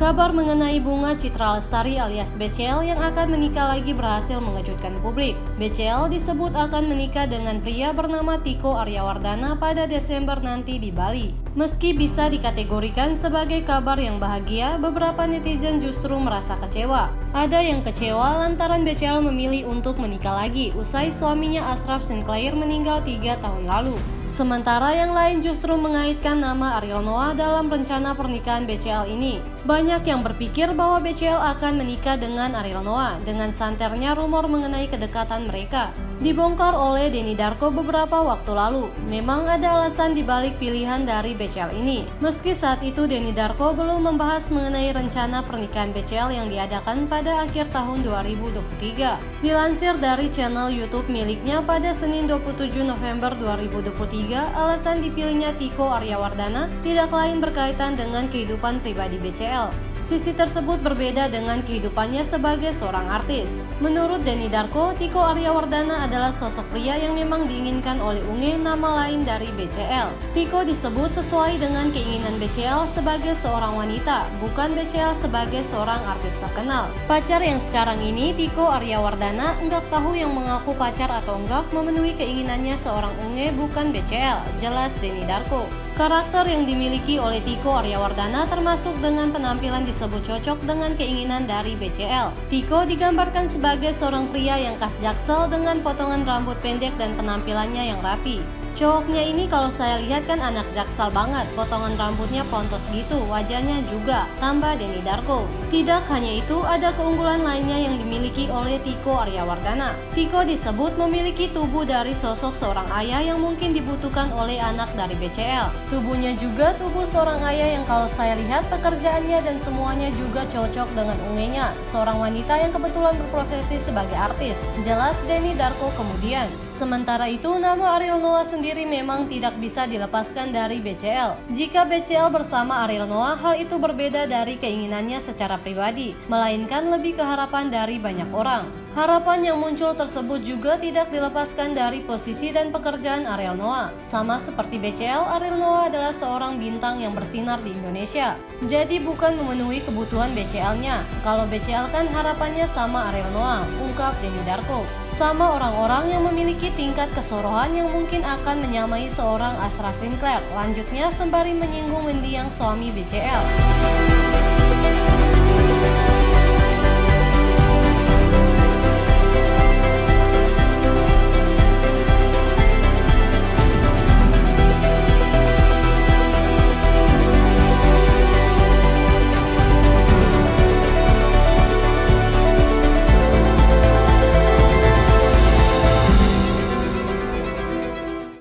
Kabar mengenai Bunga Citra Lestari alias BCL yang akan menikah lagi berhasil mengejutkan publik. BCL disebut akan menikah dengan pria bernama Tiko Aryawardana pada Desember nanti di Bali. Meski bisa dikategorikan sebagai kabar yang bahagia, beberapa netizen justru merasa kecewa. Ada yang kecewa lantaran BCL memilih untuk menikah lagi usai suaminya Ashraf Sinclair meninggal 3 tahun lalu. Sementara yang lain justru mengaitkan nama Ariel Noah dalam rencana pernikahan BCL ini. Banyak yang berpikir bahwa BCL akan menikah dengan Ariel Noah dengan santernya rumor mengenai kedekatan mereka. Dibongkar oleh Denny Darko beberapa waktu lalu. Memang ada alasan dibalik pilihan dari BCL ini. Meski saat itu Denny Darko belum membahas mengenai rencana pernikahan BCL yang diadakan pada akhir tahun 2023. Dilansir dari channel YouTube miliknya pada Senin 27 November 2023, alasan dipilihnya Tiko Aryawardana tidak lain berkaitan dengan kehidupan pribadi BCL. Sisi tersebut berbeda dengan kehidupannya sebagai seorang artis. Menurut Denny Darko, Tiko Aryawardana adalah sosok pria yang memang diinginkan oleh Unge, nama lain dari BCL. Tiko disebut sesuai dengan keinginan BCL sebagai seorang wanita, bukan BCL sebagai seorang artis terkenal. Pacar yang sekarang ini, Tiko Aryawardana, enggak tahu yang mengaku pacar atau enggak memenuhi keinginannya seorang Unge, bukan BCL, jelas Denny Darko. Karakter yang dimiliki oleh Tiko Aryawardana termasuk dengan penampilan disebut cocok dengan keinginan dari BCL. Tiko digambarkan sebagai seorang pria yang khas Jaksel dengan potongan rambut pendek dan penampilannya yang rapi. Cowoknya ini kalau saya lihat kan anak Jaksel banget, potongan rambutnya pontos gitu, wajahnya juga, tambah Denny Darko. Tidak hanya itu, ada keunggulan lainnya yang dimiliki oleh Tiko Aryawardana. Tiko disebut memiliki tubuh dari sosok seorang ayah yang mungkin dibutuhkan oleh anak dari BCL. Tubuhnya juga tubuh seorang ayah yang kalau saya lihat pekerjaannya dan semuanya juga cocok dengan Ungenya, seorang wanita yang kebetulan berprofesi sebagai artis, jelas Denny Darko kemudian. Sementara itu, nama Ariel Noah sendiri memang tidak bisa dilepaskan dari BCL. Jika BCL bersama Ariel Noah, hal itu berbeda dari keinginannya secara pribadi, melainkan lebih ke harapan dari banyak orang. Harapan yang muncul tersebut juga tidak dilepaskan dari posisi dan pekerjaan Ariel Noah. Sama seperti BCL, Ariel Noah adalah seorang bintang yang bersinar di Indonesia. Jadi bukan memenuhi kebutuhan BCL-nya. Kalau BCL kan harapannya sama Ariel Noah, ungkap Denny Darko. Sama orang-orang yang memiliki tingkat kesorohan yang mungkin akan menyamai seorang Ashraf Sinclair. Lanjutnya sembari menyinggung mendiang suami BCL.